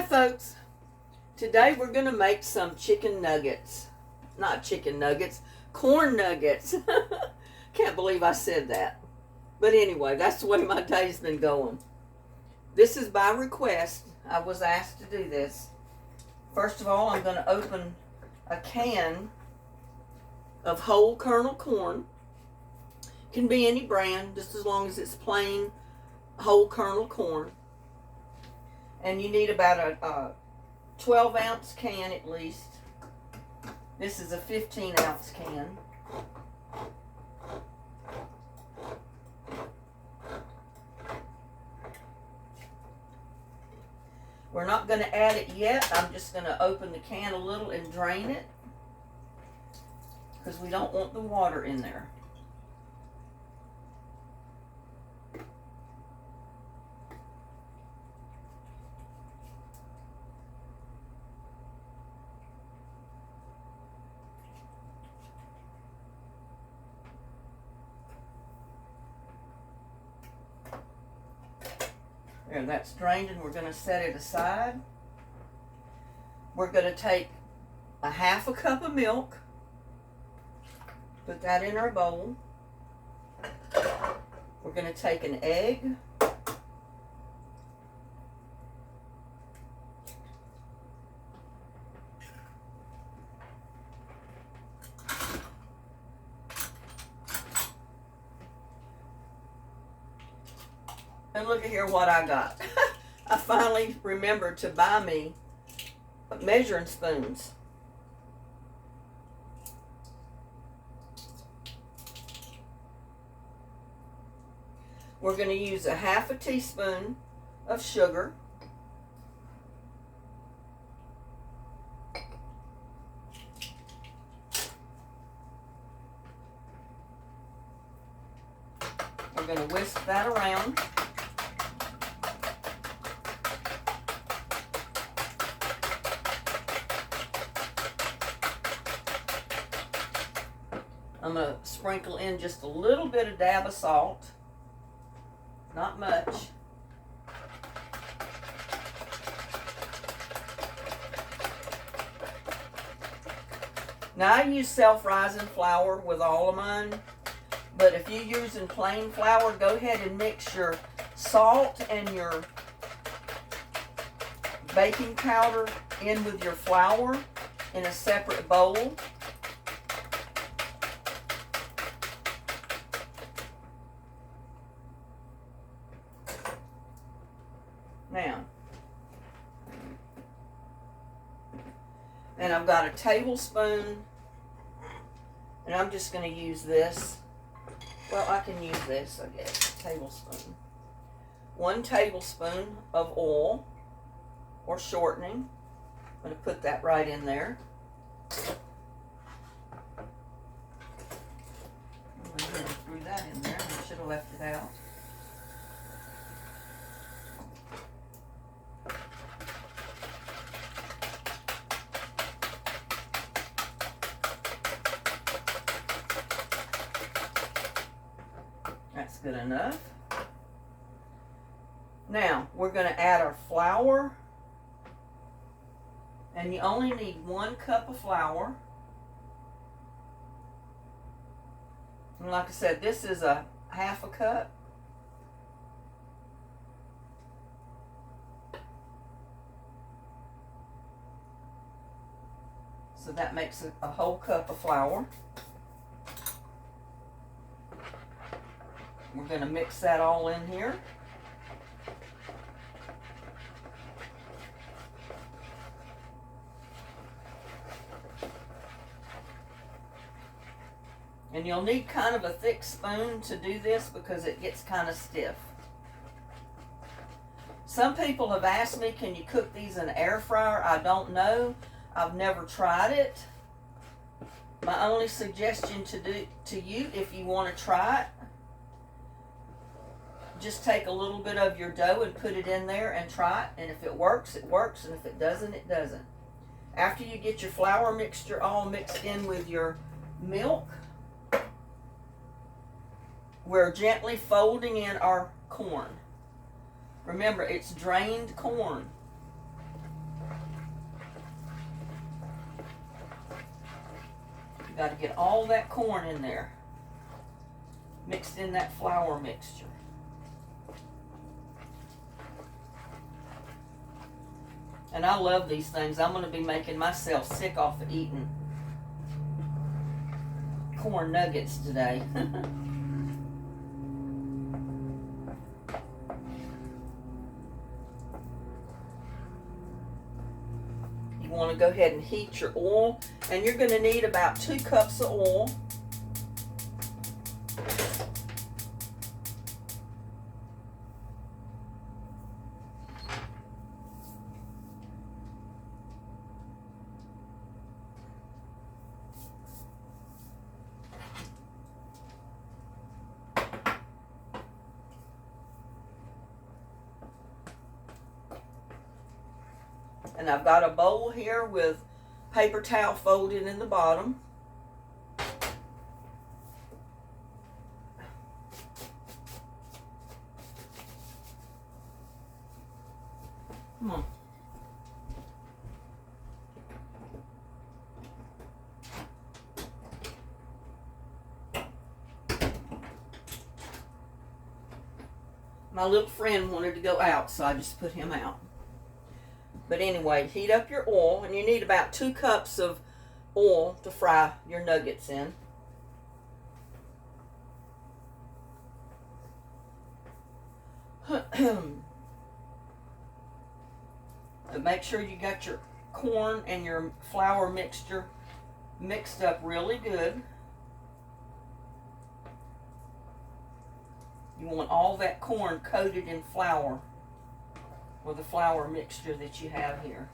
Hi folks, today we're going to make some chicken nuggets. Not chicken nuggets, corn nuggets. Can't believe I said that. But anyway, that's the way my day's been going. This is by request. I was asked to do this. First of all, I'm going to open a can of whole kernel corn. Can be any brand, just as long as it's plain whole kernel corn. And you need about a 12-ounce can at least. This is a 15-ounce can. We're not going to add it yet. I'm just going to open the can a little and drain it, because we don't want the water in there. There, that's drained, and we're going to set it aside. We're going to take a half a cup of milk, put that in our bowl. We're going to take an egg. And look at here what I got. I finally remembered to buy me measuring spoons. We're going to use a half a teaspoon of sugar. We're going to whisk that around. I'm going to sprinkle in just a little bit of dab of salt. Not much. Now I use self-rising flour with all of mine, but if you're using plain flour, go ahead and mix your salt and your baking powder in with your flour in a separate bowl. Now, and I've got a tablespoon, and I'm just going to use this. Well, I can use this, I guess, a tablespoon. 1 tablespoon of oil or shortening. I'm going to put that right in there. I'm going to throw that in there. I should have left it out. That's good enough. Now, we're going to add our flour. And you only need 1 cup of flour. And like I said, this is a half a cup. So that makes a whole cup of flour. We're going to mix that all in here. And you'll need kind of a thick spoon to do this because it gets kind of stiff. Some people have asked me, can you cook these in an air fryer? I don't know. I've never tried it. My only suggestion to you, if you want to try it, just take a little bit of your dough and put it in there and try it. And if it works, it works. And if it doesn't, it doesn't. After you get your flour mixture all mixed in with your milk, we're gently folding in our corn. Remember, it's drained corn. got to get all that corn in there, mixed in that flour mixture. And I love these things. I'm going to be making myself sick off of eating corn nuggets today. You want to go ahead and heat your oil, and you're going to need about 2 cups of oil. And I've got a bowl here with paper towel folded in the bottom. Come on. My little friend wanted to go out, so I just put him out. But anyway, heat up your oil, and you need about 2 cups of oil to fry your nuggets in. And make sure you got your corn and your flour mixture mixed up really good. You want all that corn coated in flour, or the flour mixture that you have here.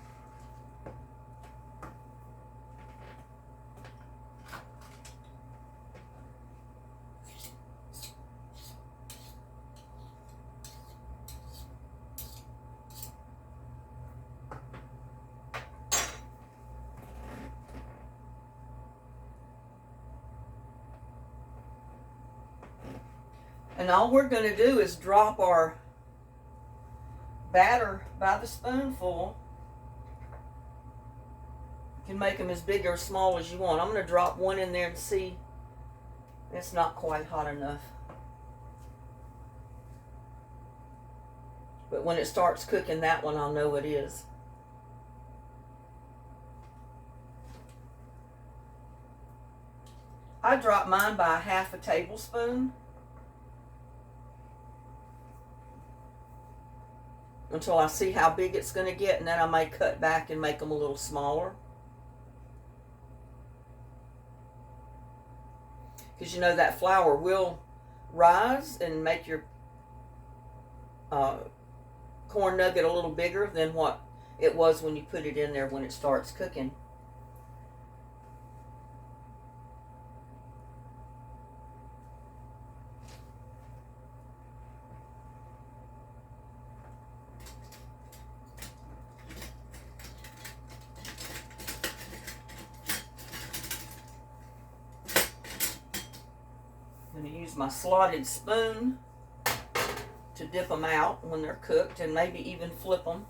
And all we're going to do is drop our batter by the spoonful. You can make them as big or small as you want. I'm going to drop one in there and see. It's not quite hot enough. But when it starts cooking that one, I'll know it is. I drop mine by 1/2 tablespoon. Until I see how big it's going to get, and then I may cut back and make them a little smaller. Because you know that flour will rise and make your corn nugget a little bigger than what it was when you put it in there when it starts cooking. I'm going to use my slotted spoon to dip them out when they're cooked, and maybe even flip them.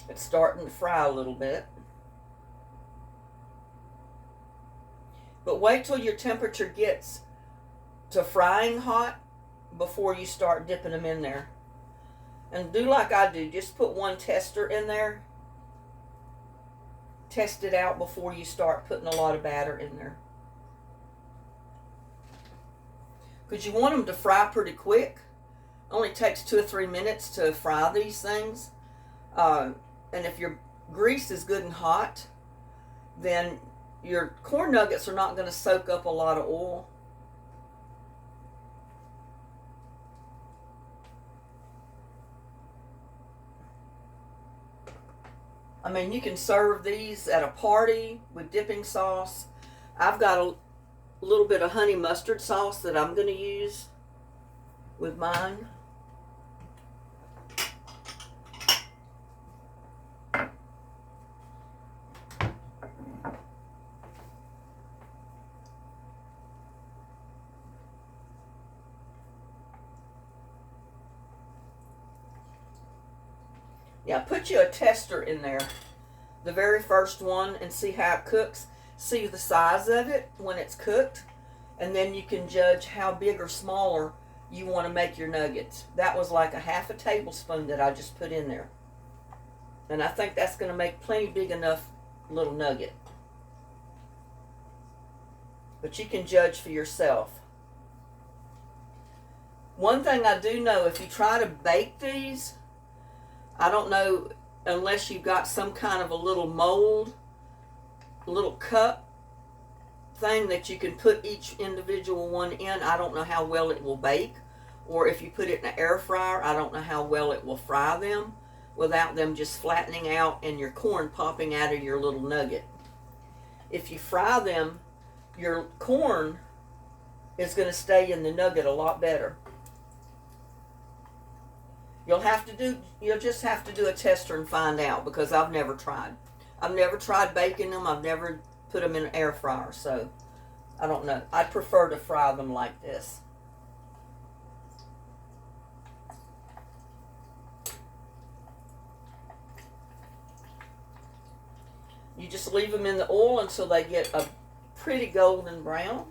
It's starting to fry a little bit. But wait till your temperature gets to frying hot before you start dipping them in there. And do like I do, just put one tester in there. Test it out before you start putting a lot of batter in there. Because you want them to fry pretty quick. It only takes 2 or 3 minutes to fry these things. And if your grease is good and hot, then your corn nuggets are not going to soak up a lot of oil. I mean, you can serve these at a party with dipping sauce. I've got a little bit of honey mustard sauce that I'm going to use with mine. Yeah, put you a tester in there the very first one, and see how it cooks. See the size of it when it's cooked, and then you can judge how big or smaller you want to make your nuggets. That was like a half a tablespoon that I just put in there. And I think that's going to make plenty big enough little nugget. But you can judge for yourself. One thing I do know, if you try to bake these, I don't know, unless you've got some kind of a little mold, a little cup thing that you can put each individual one in, I don't know how well it will bake. Or if you put it in an air fryer, I don't know how well it will fry them without them just flattening out and your corn popping out of your little nugget. If you fry them, your corn is going to stay in the nugget a lot better. You'll just have to do a tester and find out, because I've never tried. I've never tried baking them. I've never put them in an air fryer, so I don't know. I prefer to fry them like this. You just leave them in the oil until they get a pretty golden brown,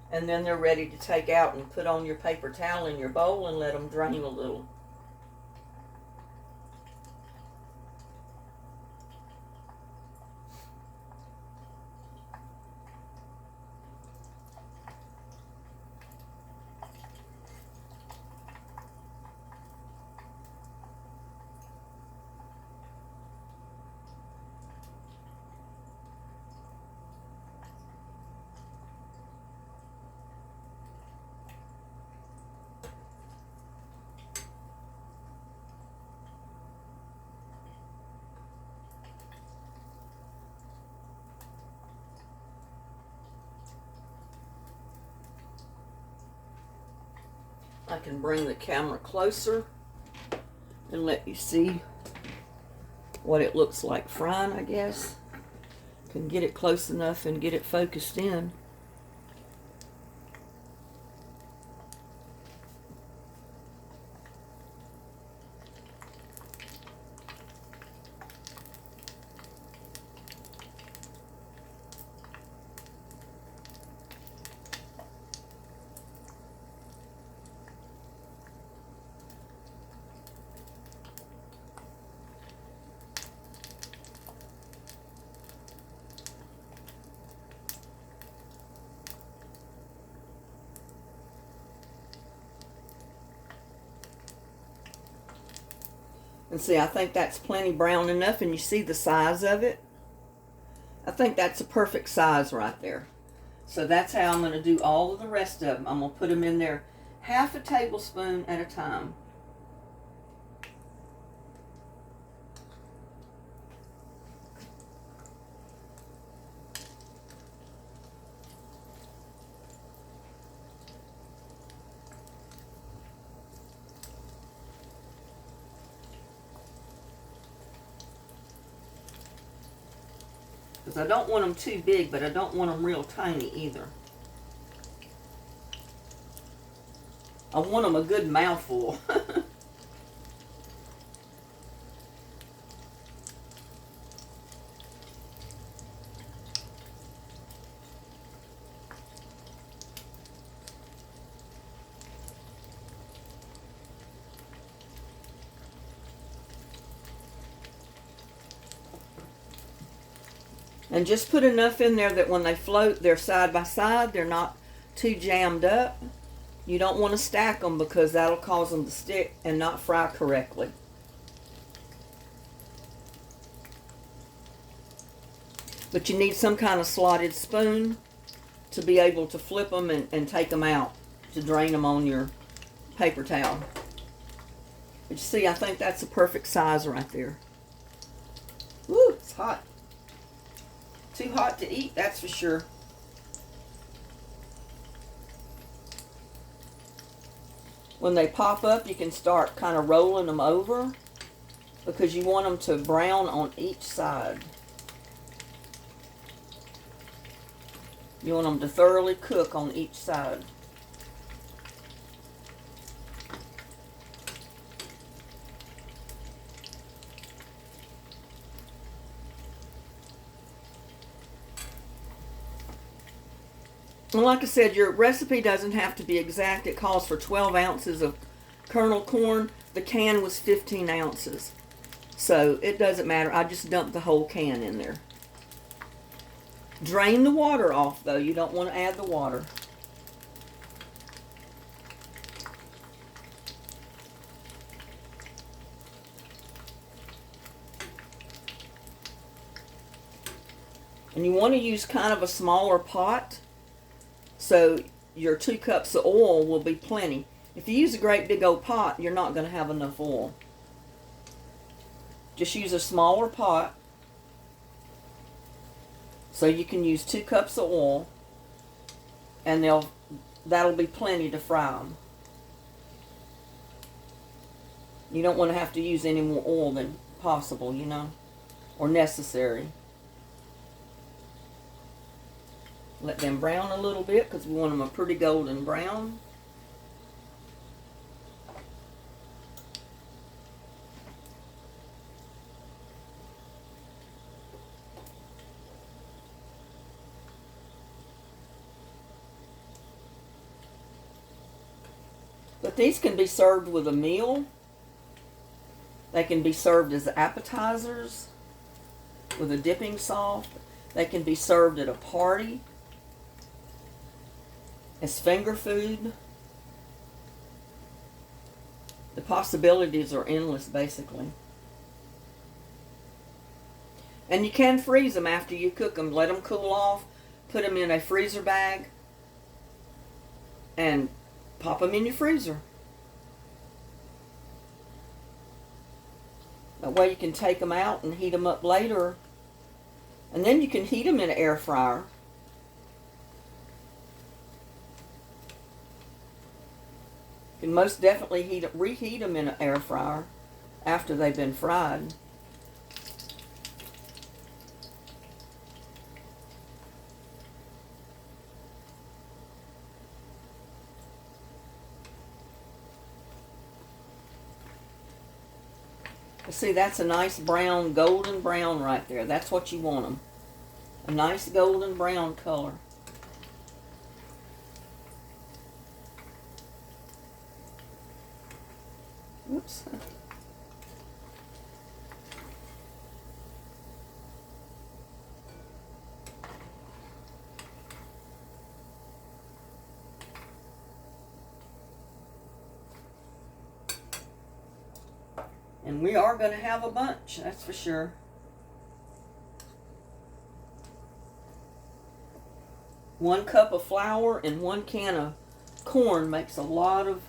and then they're ready to take out and put on your paper towel in your bowl and let them drain a little. I can bring the camera closer and let you see what it looks like frying, I guess. Can get it close enough and get it focused in. And see, I think that's plenty brown enough, and you see the size of it. I think that's a perfect size right there. So that's how I'm going to do all of the rest of them. I'm going to put them in there half a tablespoon at a time. Because I don't want them too big, but I don't want them real tiny either. I want them a good mouthful. And just put enough in there that when they float, they're side by side. They're not too jammed up. You don't want to stack them, because that'll cause them to stick and not fry correctly. But you need some kind of slotted spoon to be able to flip them and take them out, to drain them on your paper towel. But you see, I think that's a perfect size right there. Woo, it's hot. Too hot to eat, that's for sure. When they pop up, you can start kind of rolling them over, because you want them to brown on each side. You want them to thoroughly cook on each side. And like I said, your recipe doesn't have to be exact. It calls for 12 ounces of kernel corn. The can was 15 ounces. So it doesn't matter. I just dumped the whole can in there. Drain the water off, though. You don't want to add the water. And you want to use kind of a smaller pot, so your 2 cups of oil will be plenty. If you use a great big old pot, you're not going to have enough oil. Just use a smaller pot, so you can use 2 cups of oil, and that'll be plenty to fry them. You don't want to have to use any more oil than possible, you know, or necessary. Let them brown a little bit because we want them a pretty golden brown. But these can be served with a meal. They can be served as appetizers with a dipping sauce. They can be served at a party as finger food. The possibilities are endless, basically. And you can freeze them after you cook them. Let them cool off. Put them in a freezer bag. And pop them in your freezer. That way you can take them out and heat them up later. And then you can heat them in an air fryer. You can most definitely reheat them in an air fryer after they've been fried. See, that's a nice brown, golden brown right there. That's what you want them. A nice golden brown color. Oops. And we are going to have a bunch, that's for sure. One cup of flour and 1 can of corn makes a lot of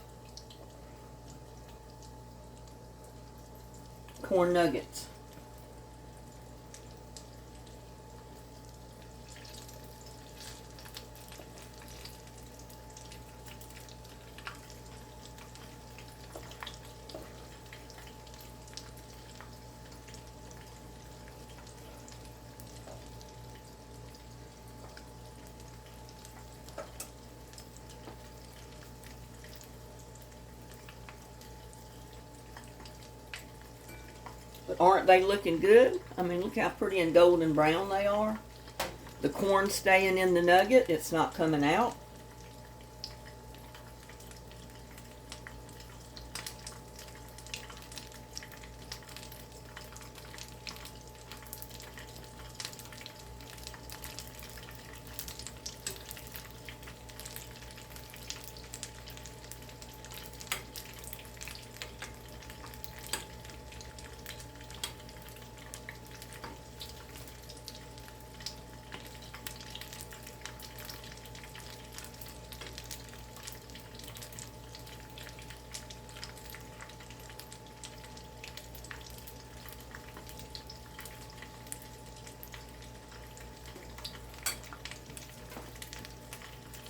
corn nuggets. But aren't they looking good? I mean, look how pretty and golden brown they are. The corn staying in the nugget. It's not coming out.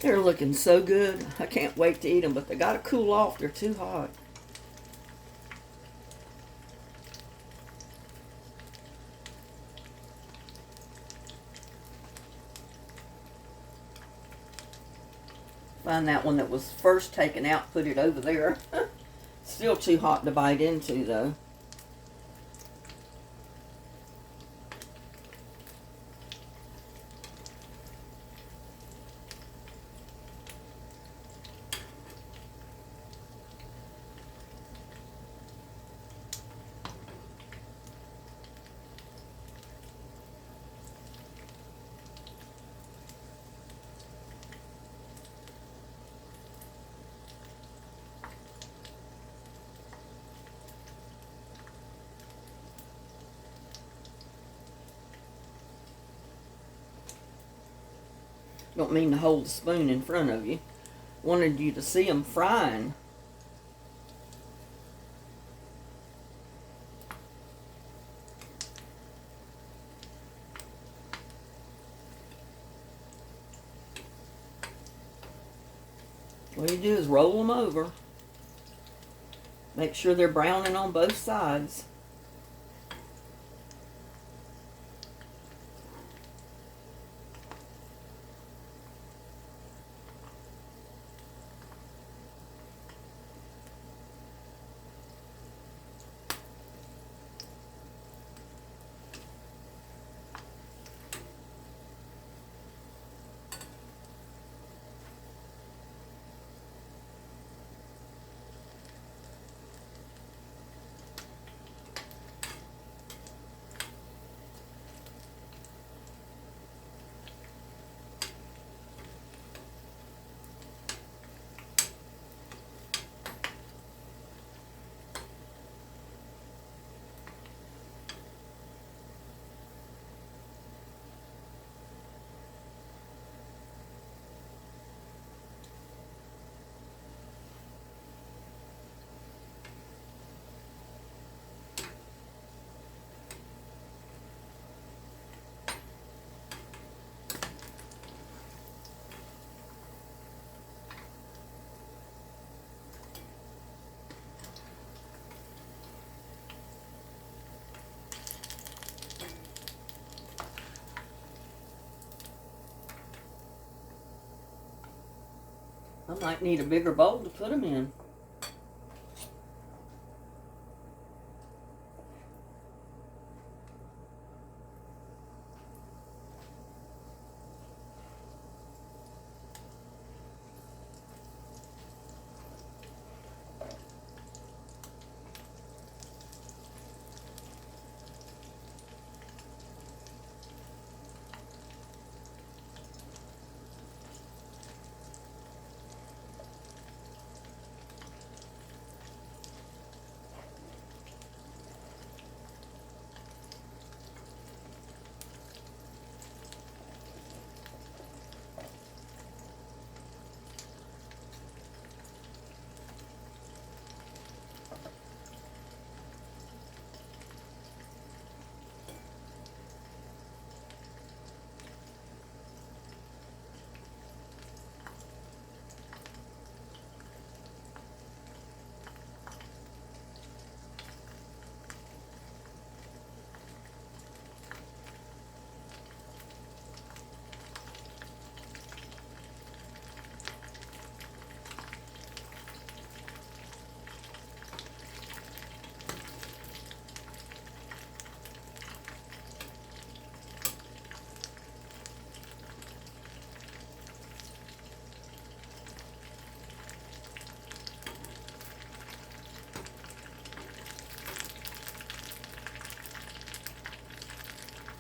They're looking so good. I can't wait to eat them, but they got to cool off. They're too hot. Find that one that was first taken out, put it over there. Still too hot to bite into, though. Don't mean to hold the spoon in front of you. Wanted you to see them frying. What you do is roll them over. Make sure they're browning on both sides. I might need a bigger bowl to put them in.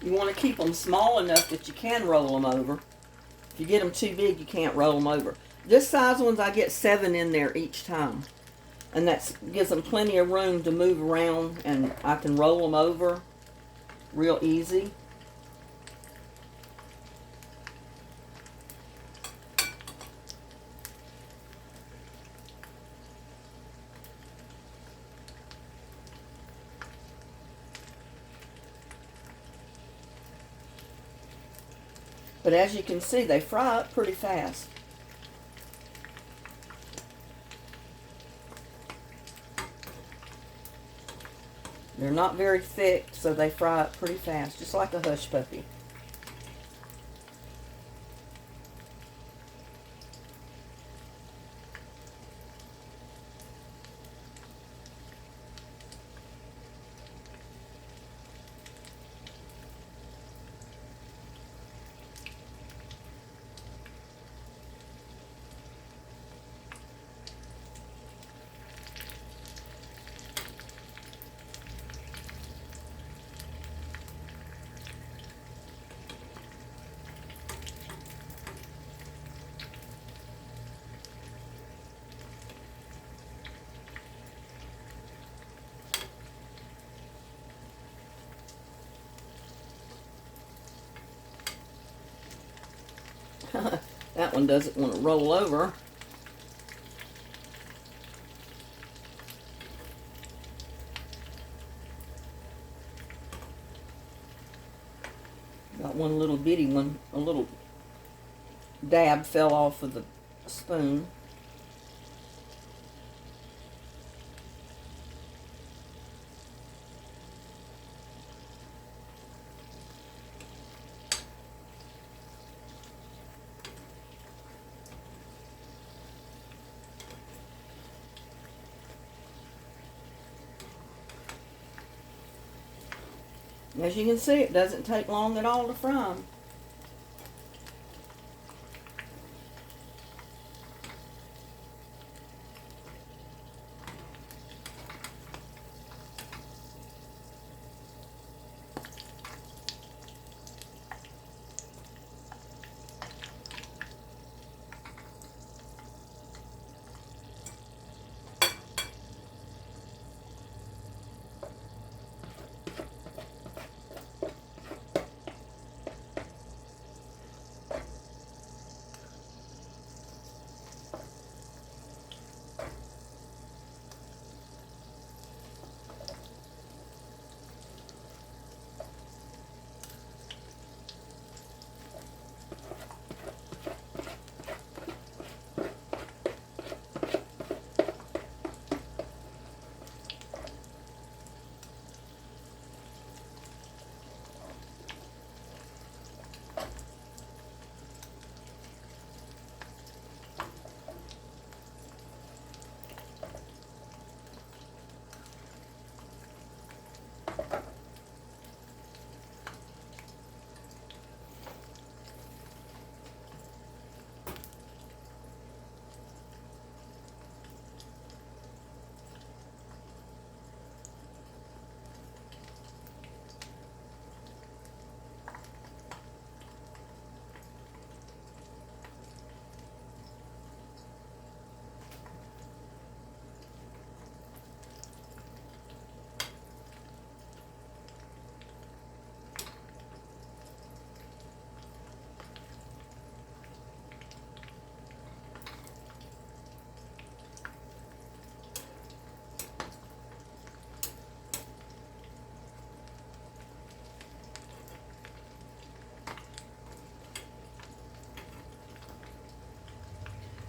You want to keep them small enough that you can roll them over. If you get them too big, you can't roll them over. This size ones, I get 7 in there each time. And that gives them plenty of room to move around, and I can roll them over real easy. But as you can see, they fry up pretty fast. They're not very thick, so they fry up pretty fast, just like a hush puppy. that one doesn't want to roll over. Got one little bitty one, a little dab fell off of the spoon. As you can see, it doesn't take long at all to fry them.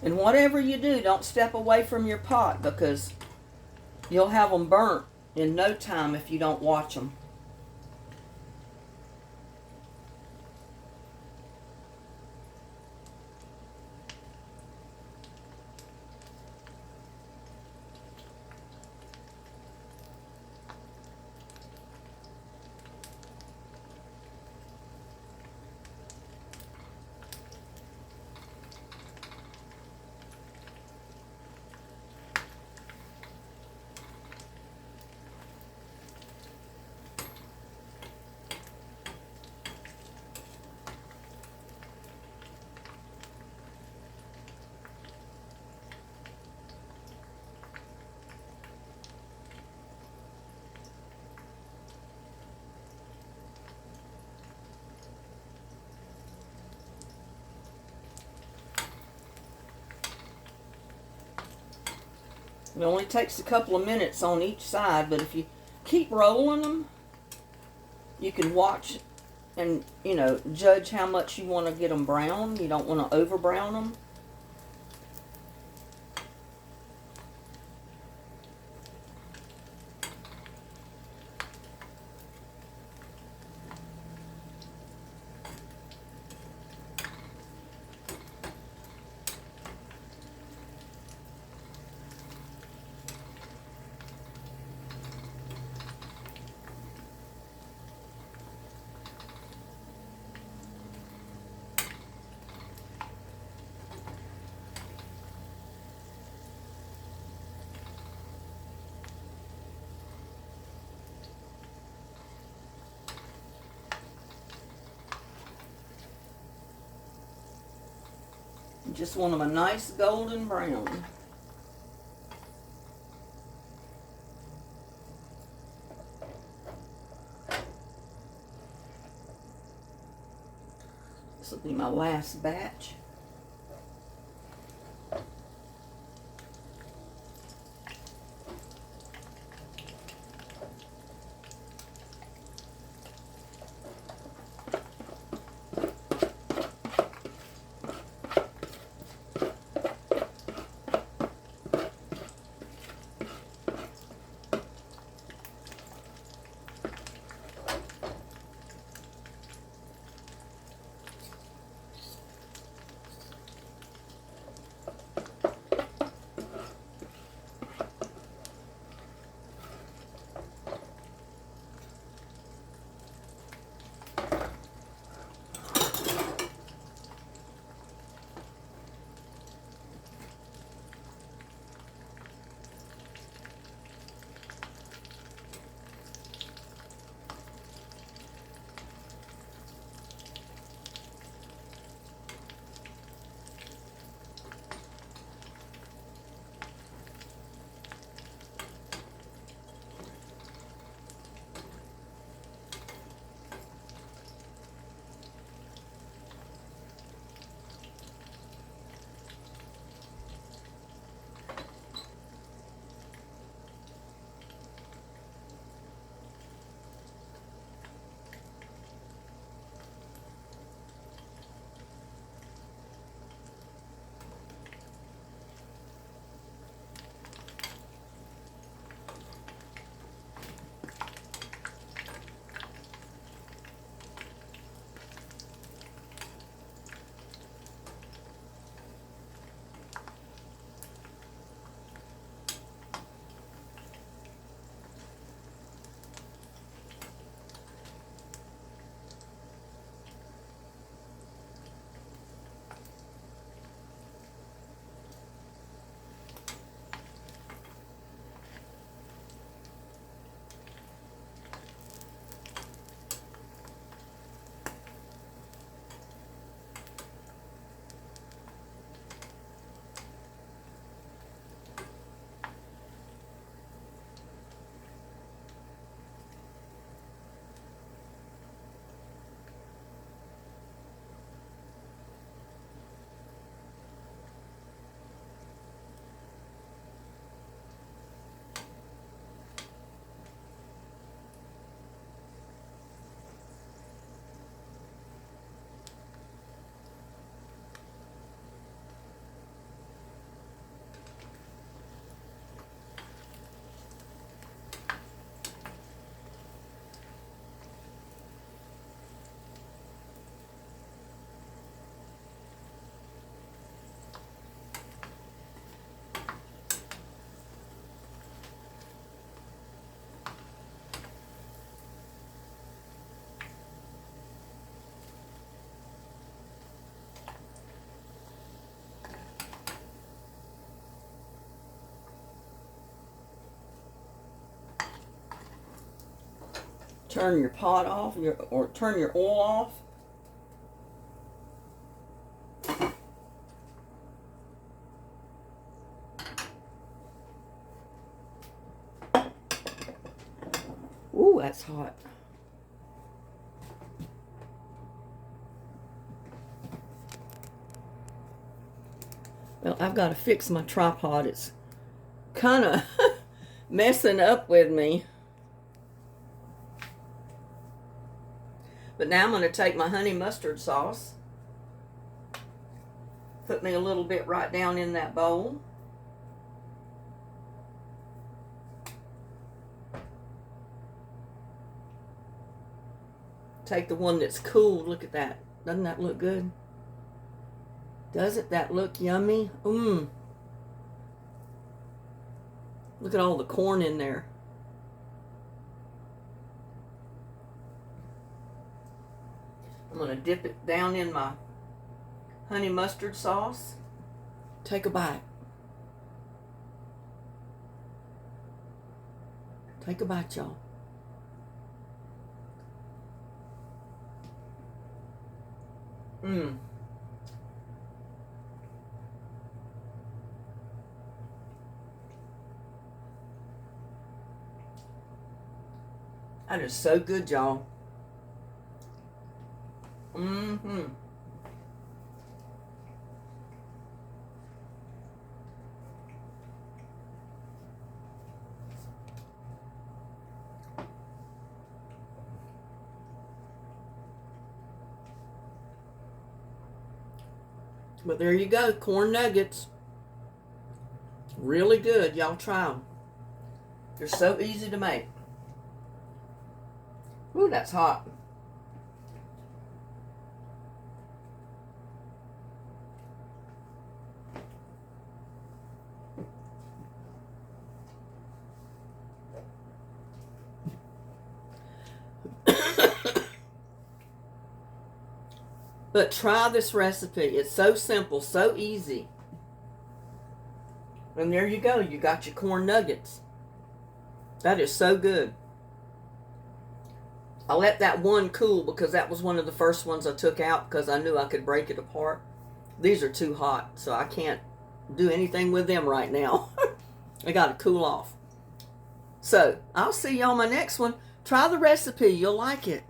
And whatever you do, don't step away from your pot, because you'll have them burnt in no time if you don't watch them. It only takes a couple of minutes on each side, but if you keep rolling them, you can watch and, judge how much you want to get them brown. You don't want to over brown them. You just want them a nice golden brown. This will be my last batch. Turn your pot off, or turn your oil off. Ooh, that's hot. Well, I've got to fix my tripod. It's kind of messing up with me. But now I'm going to take my honey mustard sauce. Put me a little bit right down in that bowl. Take the one that's cooled. Look at that. Doesn't that look good? Doesn't that look yummy? Mmm. Look at all the corn in there. I'm going to dip it down in my honey mustard sauce. Take a bite. Take a bite, y'all. Mmm. That is so good, y'all. Mm-hmm. But there you go, corn nuggets. Really good. Y'all try them. They're so easy to make. Ooh, that's hot. But try this recipe. It's so simple, so easy. And there you go. You got your corn nuggets. That is so good. I let that one cool because that was one of the first ones I took out because I knew I could break it apart. These are too hot, so I can't do anything with them right now. I got to cool off. So, I'll see you on my next one. Try the recipe. You'll like it.